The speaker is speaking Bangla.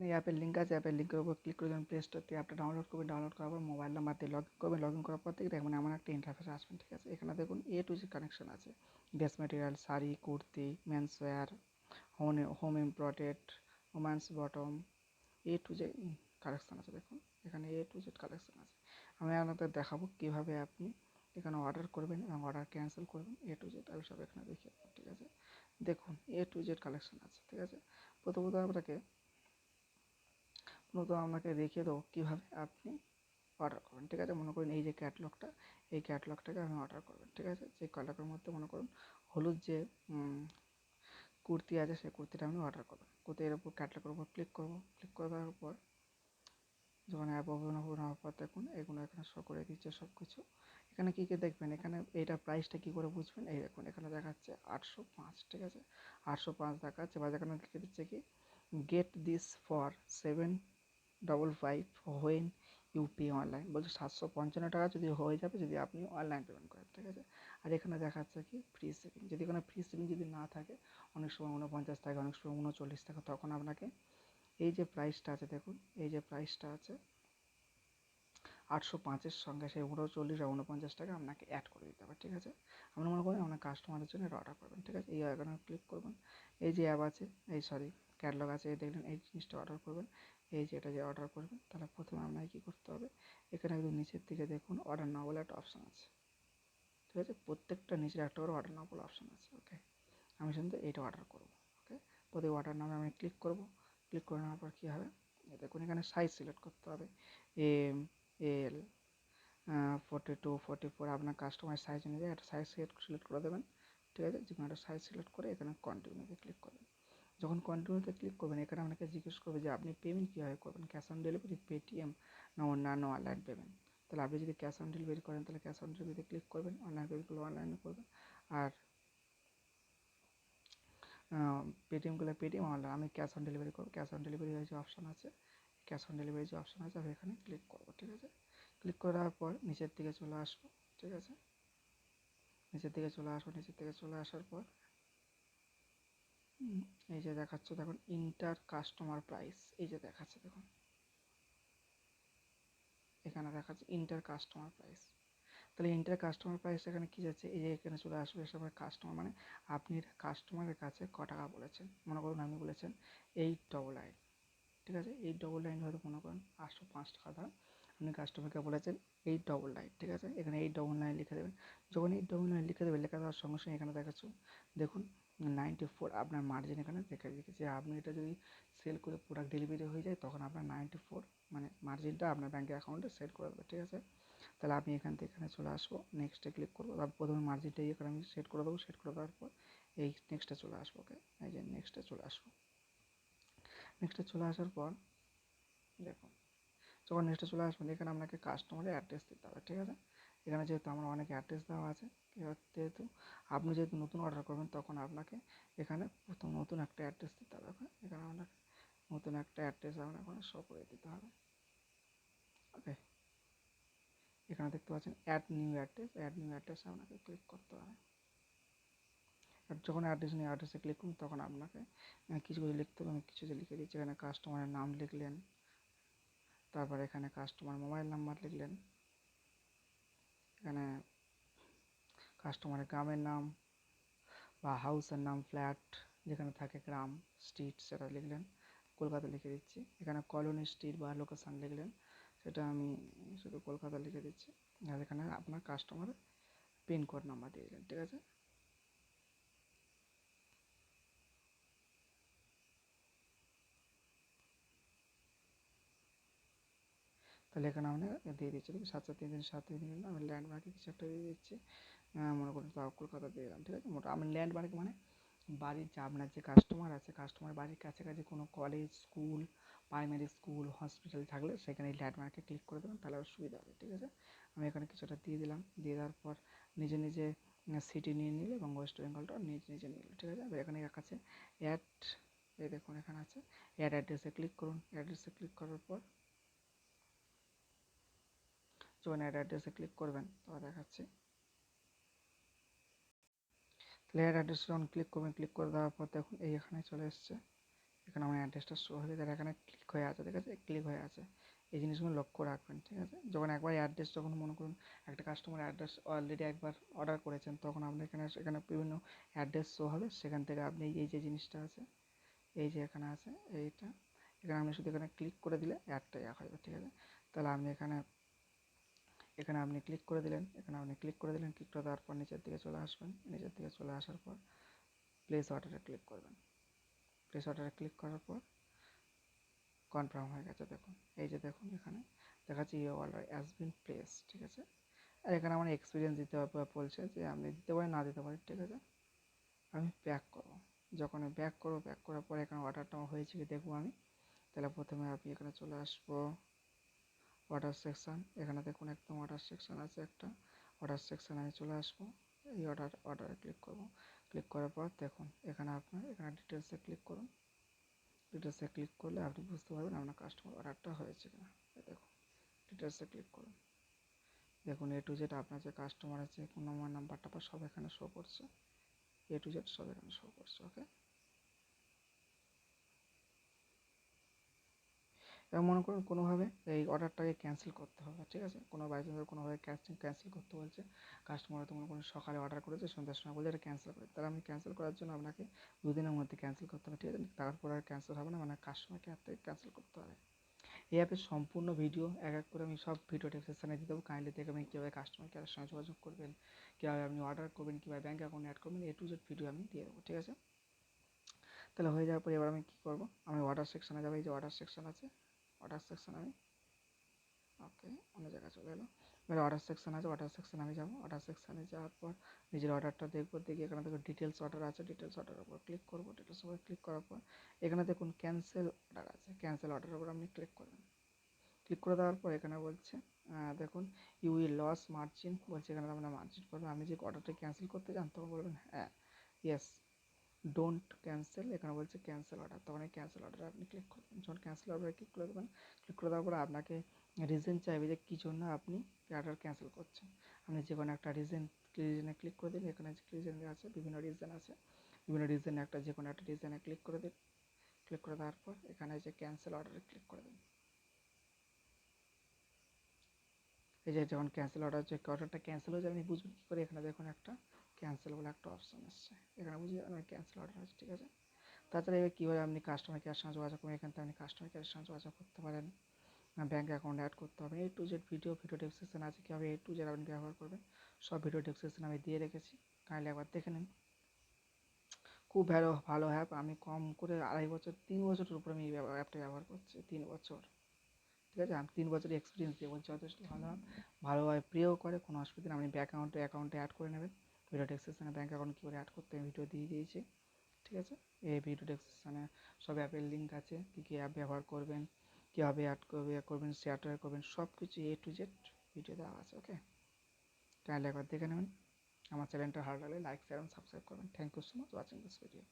এই অ্যাপের লিঙ্ক আছে, অ্যাপের লিঙ্কের উপর ক্লিক করে যখন প্লে স্টোর থেকে অ্যাপটা ডাউনলোড করবেন, ডাউনলোড করার পর মোবাইল নাম্বার দিয়ে লগ ইন করবেন, লগ ইন করার পর থেকে দেখবেন এমন একটা ইন্টারফেস আসবেন, ঠিক আছে। এখানে দেখুন A to Z কানেকশন আছে, dress material, sari, kurti, men's wear, home imported, women's bottom, A to Z collection আছে। দেখুন এখানে A to Z কালেকশন আছে। আমি আপনাদের দেখাবো কীভাবে আপনি এখানে অর্ডার করবেন এবং অর্ডার ক্যান্সেল করবেন, A to Z আমি সব এখানে দেখিয়ে দেবো, ঠিক আছে। দেখুন A to Z কালেকশন আছে, ঠিক আছে। প্রথমত আপনাকে দেখিয়ে দেবো কীভাবে আপনি অর্ডার করবেন, ঠিক আছে। মনে করুন এই যে ক্যাটলগটা, এই ক্যাটলগটাকে আপনি অর্ডার করবেন, ঠিক আছে। সেই ক্যাটলগের মধ্যে মনে করুন হলুদ যে কুর্তি আছে, সেই কুর্তিটা আমি অর্ডার করবেন। কুর্তির উপর ক্যাটলগের উপর ক্লিক করবো, ক্লিক করে দেওয়ার পর যখন অ্যাপ ওপেন হওয়ার পর দেখুন এগুলো এখানে শো করে দিচ্ছে সব কিছু। এখানে কী কী দেখবেন, এখানে এইটা প্রাইসটা কী করে বুঝবেন, এই দেখুন এখানে দেখাচ্ছে 805, ঠিক আছে। 805 দেখাচ্ছে, বা এখানে লিখে দিচ্ছে কি get this for 755 when UP online, বলছে 755 টাকা যদি হয়ে যাবে যদি আপনি অনলাইন পেমেন্ট করেন, ঠিক আছে। আর এখানে দেখাচ্ছে কি ফ্রি শিপিং, যদি এখানে ফ্রি শিপিং যদি না থাকে, অনেক সময় 49 থাকে, অনেক সময় 39 থাকে, তখন আপনাকে এই যে প্রাইসটা আছে দেখুন, এই যে প্রাইসটা আছে 805-এর সঙ্গে সেই 39 আর 49 টাকা আপনাকে অ্যাড করে দিতে হবে, ঠিক আছে। আমরা মনে করি আপনার কাস্টমারের জন্য এটা অর্ডার করবেন, ঠিক আছে। এই আইকনে ক্লিক করবেন, এই যে অ্যাপ আছে, ক্যাটালগ আছে, এই দেখলেন এই জিনিসটা অর্ডার করবেন, এই যে এটা যে অর্ডার করবেন, তাহলে প্রথমে আপনাকে কী করতে হবে, এখানে একদম নিচের দিকে দেখুন অর্ডার নাও বলে একটা অপশান আছে, ঠিক আছে। প্রত্যেকটা নিচের একটা করে অর্ডার নাও বলে অপশান আছে, ওকে। আমি শুধু এইটা অর্ডার করবো, ওকে। প্রতি অর্ডার নামে আমি ক্লিক করব, ক্লিক করে নেওয়ার পর কী হবে, দেখুন এখানে সাইজ সিলেক্ট করতে হবে, এম, এল, 42, 44 আপনার কাস্টমার সাইজ অনুযায়ী একটা সাইজ সিলেক্ট করে দেবেন, ঠিক আছে। যে কোনো একটা সাইজ সিলেক্ট করে এখানে কন্টিনিউতে ক্লিক করবেন। যখন কন্টিনিউতে ক্লিক করবেন, এখানে আপনাকে জিজ্ঞেস করবে যে আপনি পেমেন্ট কীভাবে করবেন, ক্যাশ অন ডেলিভারি, পেটিএম না অন্যান্য অনলাইন পেমেন্ট। তাহলে আপনি যদি ক্যাশ অন ডেলিভারি করেন তাহলে ক্যাশ অন ডেলিভারিতে ক্লিক করবেন, অনলাইন পেমেন্ট করলে অনলাইনে করবেন, আর পেটিএম করলে পেটিএম, অনলাইন আমি ক্যাশ অন ডেলিভারি করবো। ক্যাশ অন ডেলিভারি যে অপশান আছে, ক্যাশ অন ডেলিভারি যে অপশান আছে আমি এখানে ক্লিক করবো, ঠিক আছে। ক্লিক করে দেওয়ার পর নিচের দিকে চলে আসবো, ঠিক আছে। নিচের দিকে চলে আসবো, নিচের দিকে চলে আসার পর এই যে দেখাচ্ছে দেখুন ইন্টার কাস্টমার প্রাইস, এই যে দেখাচ্ছে দেখুন এখানে দেখাচ্ছে ইন্টার কাস্টমার প্রাইস। তাহলে ইন্টার কাস্টমার প্রাইস এখানে কী যাচ্ছে, এই যে এখানে চলে আসবে, এসব কাস্টমার মানে আপনি কাস্টমারের কাছে ক টাকা বলেছেন। মনে করুন আপনি বলেছেন 899, ঠিক আছে। 899 হয়তো মনে করেন 805 টাকা দাম, আপনি কাস্টমারকে বলেছেন 899, ঠিক আছে। এখানে 899 লিখে দেবেন। যখন 899 লিখে দেবেন, লেখা দেওয়ার সঙ্গে সঙ্গে এখানে দেখাচ্ছে দেখুন 94 আপনার মার্জিন এখানে দেখে রেখেছে। আপনি এটা যদি সেল করে প্রোডাক্ট ডেলিভারি হয়ে যায় তখন আপনার 94 মানে মার্জিনটা আপনার ব্যাঙ্কের অ্যাকাউন্টে সেট করে দেবে, ঠিক আছে। তাহলে আমি এখান থেকে এখানে চলে আসবো, নেক্সটে ক্লিক করবো, তারপর প্রথমে মার্জিনটা এখানে আমি সেট করে দেবো, সেট করে দেওয়ার পর এই নেক্সটে চলে আসবো, ওকে। এই যে নেক্সটে চলে আসবো, নেক্সটে চলে আসার পর দেখুন যখন নেক্সটে চলে আসবেন এখানে আপনাকে কাস্টমারের অ্যাড্রেস দিতে হবে, ঠিক আছে। এখানে যেহেতু আমার অনেক অ্যাড্রেস দেওয়া আছে, যেহেতু আপনি যেহেতু নতুন অর্ডার করবেন তখন আপনাকে এখানে প্রথম নতুন একটা অ্যাড্রেস দিতে হবে, এখানে আপনাকে নতুন একটা অ্যাড্রেস আপনাকে শো করে দিতে হবে, ওকে। এখানে দেখতে পাচ্ছেন add new address, add new অ্যাড্রেসে আপনাকে ক্লিক করতে হবে। আর যখন নিউ অ্যাড্রেসে ক্লিক করুন তখন আপনাকে কিছু কিছু লিখতে হবে, আমি কিছু কিছু লিখে দিচ্ছি। এখানে কাস্টমারের নাম লিখলেন, তারপর এখানে কাস্টমার মোবাইল নাম্বার লিখলেন, এখানে কাস্টমারের গ্রামের নাম বা হাউসের নাম, ফ্ল্যাট যেখানে থাকে, গ্রাম, স্ট্রিট সেটা লিখলেন, কলকাতা লিখে দিচ্ছি। এখানে কলোনি, স্ট্রিট বা লোকেশান লিখলেন, সেটা আমি শুধু কলকাতা লিখে দিচ্ছি। আর এখানে আপনার কাস্টমারের পিনকোড নাম্বার দিয়ে দিলেন, ঠিক আছে। তাহলে এখানে আমি দিয়ে দিচ্ছি 7-3-7 আমি ল্যান্ডমার্কে কিছু একটা দিয়ে দিচ্ছি, মনে করুন তাও কলকাতা দিয়ে দিলাম, ঠিক আছে। আমি ল্যান্ডমার্ক মানে বাড়ির যে আপনার যে কাস্টমার আছে, কাস্টমার বাড়ির কাছাকাছি কোনো college, school, primary school, hospital থাকলে সেখানে এই ল্যান্ডমার্কে ক্লিক করে দেবেন, তাহলে আবার সুবিধা হবে, ঠিক আছে। আমি এখানে কিছুটা দিয়ে দিলাম, দিয়ে দেওয়ার পর নিজে নিজে সিটি নিয়ে নিলে এবং ওয়েস্ট বেঙ্গলটাও নিজে নিজে নিয়ে নিল, ঠিক আছে। এবার এখানে আছে অ্যাড, এই দেখুন এখানে আছে অ্যাড অ্যাড্রেসে ক্লিক করুন। অ্যাড্রেসে ক্লিক করার পর যখন অ্যাড অ্যাড্রেসে ক্লিক করবেন তখন দেখাচ্ছে, তাহলে অ্যাড অ্যাড্রেসে যখন ক্লিক করবেন, ক্লিক করে দেওয়ার পর দেখুন এই এখানে চলে এসছে, এখানে আমার অ্যাড্রেসটা শো হয়ে গেছে, এখানে ক্লিক হয়ে আছে, ঠিক আছে, ক্লিক হয়ে আছে। এই জিনিসগুলো লক্ষ্য রাখবেন, ঠিক আছে। যখন একবার অ্যাড্রেস, যখন মনে করুন একটা কাস্টমার অ্যাড্রেস অলরেডি একবার অর্ডার করেছেন, তখন আপনি এখানে বিভিন্ন অ্যাড্রেস শো হবে। সেখান থেকে আপনি এই যে জিনিসটা আছে, এই যে এখানে আছে এইটা, এখানে আপনি শুধু এখানে ক্লিক করে দিলে অ্যাডটা হয়ে যাবে, ঠিক আছে। তাহলে আপনি এখানে এখানে আপনি ক্লিক করে দিলেন, ক্লিক করে দেওয়ার পর নিচের দিকে চলে আসবেন। নিচের দিকে চলে আসার পর প্লেস অর্ডারে ক্লিক করবেন। প্লেস অর্ডারে ক্লিক করার পর কনফার্ম হয়ে গেছে, দেখুন এই যে দেখুন এখানে দেখাচ্ছি your order has been place, ঠিক আছে। আর এখানে আমার এক্সপিরিয়েন্স দিতে বলছে যে আপনি দিতে পারেন, না দিতে পারেন, ঠিক আছে। আমি ব্যাক করবো, যখন আমি ব্যাক করার পর এখানে অর্ডারটা হয়েছে কি দেখবো আমি। তাহলে প্রথমে আপনি এখানে চলে আসবো অর্ডার সেকশান, এখানে দেখুন একদম অর্ডার সেকশান আছে একটা। অর্ডার সেকশানে আমি চলে আসবো, এই অর্ডারে ক্লিক করবো। ক্লিক করার পর দেখুন এখানে এখানে ডিটেলসে ক্লিক করুন। ডিটেলসে ক্লিক করলে আপনি বুঝতে পারবেন আপনার কাস্টমার অর্ডারটা হয়েছে কিনা। দেখুন ডিটেলসে ক্লিক করুন, দেখুন এ টু জেড আপনার যে কাস্টমার আছে, কোন নাম্বারটা সব এখানে শো করছে, এ টু জেড সব এখানে শো করছে, ওকে। এবার মনে করুন কোনোভাবে এই অর্ডারটাকে ক্যান্সেল করতে হবে, ঠিক আছে। কোনো বাই চান্স কোনোভাবে ক্যান্সেল করতে বলছে, কাস্টমার হয়তো মনে করুন সকালে অর্ডার করেছে, সন্ধ্যার সময় বলছে এটা ক্যান্সেল করে, তাহলে আমি ক্যান্সেল করার জন্য আপনাকে দুদিনের মধ্যে ক্যান্সেল করতে হবে, ঠিক আছে। তারপর আর ক্যান্সেল হবে না, মানে কাস্টমার কেয়ার থেকে ক্যান্সেল করতে হবে। এই অ্যাপের সম্পূর্ণ ভিডিও এক এক করে আমি সব ভিডিও ডেসক্রিপশনে দিয়ে দেবো, কাইন্ডলি দেখবেন কীভাবে কাস্টমার কেয়ারের সঙ্গে যোগাযোগ করবেন, কীভাবে আপনি অর্ডার করবেন, কীভাবে ব্যাঙ্ক অ্যাকাউন্ট অ্যাড করবেন, এ টু জেড ভিডিও আমি দিয়ে দেবো, ঠিক আছে। তাহলে হয়ে যাওয়ার পর এবার আমি কী করবো, আমি অর্ডার সেকশানে যাবো, এই যে অর্ডার সেকশান আছে, অর্ডার সেকশান আমি ওকে অন্য জায়গায় চলে এলো। এবার অর্ডার সেকশান আছে, অর্ডার সেকশানে আমি যাবো। অর্ডার সেকশানে যাওয়ার পর নিজের অর্ডারটা দেখবো, দেখি এখানে দেখো ডিটেলস অর্ডার আছে, ডিটেলস অর্ডারের উপর ক্লিক করবো। ডিটেলস উপর ক্লিক করার পর এখানে দেখুন ক্যান্সেল অর্ডার আছে, ক্যান্সেল অর্ডারের উপর আপনি ক্লিক করবেন। ক্লিক করে দেওয়ার পর এখানে বলছে দেখুন ইউ উইল লস মার্জিন, বলছে এখানে আপনার মার্জিন করবেন। আপনি যে অর্ডারটা ক্যান্সেল করতে চান তখন বলবেন হ্যাঁ ইয়েস, ডোন্ট ক্যান্সেল, এখানে বলছে ক্যান্সেল অর্ডার, তখন এই ক্যান্সেল অর্ডারে আপনি ক্লিক করবেন। যখন ক্যান্সেল অর্ডারে ক্লিক করে দেবেন, ক্লিক করে দেওয়ার পরে আপনাকে রিজন চাইবে যে কী জন্য আপনি অর্ডার ক্যান্সেল করছেন। আপনি যে কোনো একটা রিজনে ক্লিক করে দিন, এখানে যে রিজন আছে বিভিন্ন রিজন আছে, বিভিন্ন রিজনে যে কোনো একটা রিজনে ক্লিক করে দিন। ক্লিক করে দেওয়ার পর এখানে যে ক্যান্সেল অর্ডারে ক্লিক করে দিন। এই যে যখন ক্যান্সেল অর্ডারটা ক্যান্সেল হয়ে যাবে, আপনি বুঝবেন কী করে, এখানে দেখুন একটা ক্যান্সেল বলে একটা অপশন এসছে, এখানে বুঝে যাবেন ক্যান্সেল অর্ডার আছে, ঠিক আছে। তাছাড়া এবার কীভাবে আপনি কাস্টমার কেয়ারের সঙ্গে যোগাযোগ করবেন, এখান থেকে আপনি কাস্টমার কেয়ারের সঙ্গে যোগাযোগ করতে পারেন, ব্যাঙ্ক অ্যাকাউন্ট অ্যাড করতে হবে, এ টু জেড ভিডিও ডেসক্রিপশন আছে, কীভাবে এ টু জেড আপনি ব্যবহার করবেন সব ভিডিও ডেসক্রিপশন আমি দিয়ে রেখেছি, কাইন্ডলি একবার দেখে নিন। খুব ভালো অ্যাপ, আমি কম করে 3 বছরের উপরে আমি এই অ্যাপটা ব্যবহার করছি, 3 বছর, ঠিক আছে। আমি 3 বছরের এক্সপিরিয়েন্স দিয়ে বলছি, যথেষ্ট ভালো অ্যাপ, ভালোভাবে প্রেও করে, কোনো অসুবিধা নেই। আপনি অ্যাকাউন্টে অ্যাড করে নেবেন, ভিডিও ডেসক্রিপশনে ব্যাঙ্ক অ্যাকাউন্ট কী করে অ্যাড করতে আমি ভিডিও দিয়ে দিয়েছি, ঠিক আছে। এই ভিডিও ডেসক্রিপশনে সব অ্যাপের লিঙ্ক আছে, কী কী অ্যাপ ব্যবহার করবেন, কীভাবে অ্যাড করবেন, শেয়ার করবেন, সব কিছু এ টু জেড ভিডিও দেওয়া আছে, ওকে। কাইন্ডলি একবার দেখে নেবেন। আমার চ্যানেলটা ভালো লাগলে লাইক শেয়ার এবং সাবস্ক্রাইব করবেন। Thank you so much watching this video.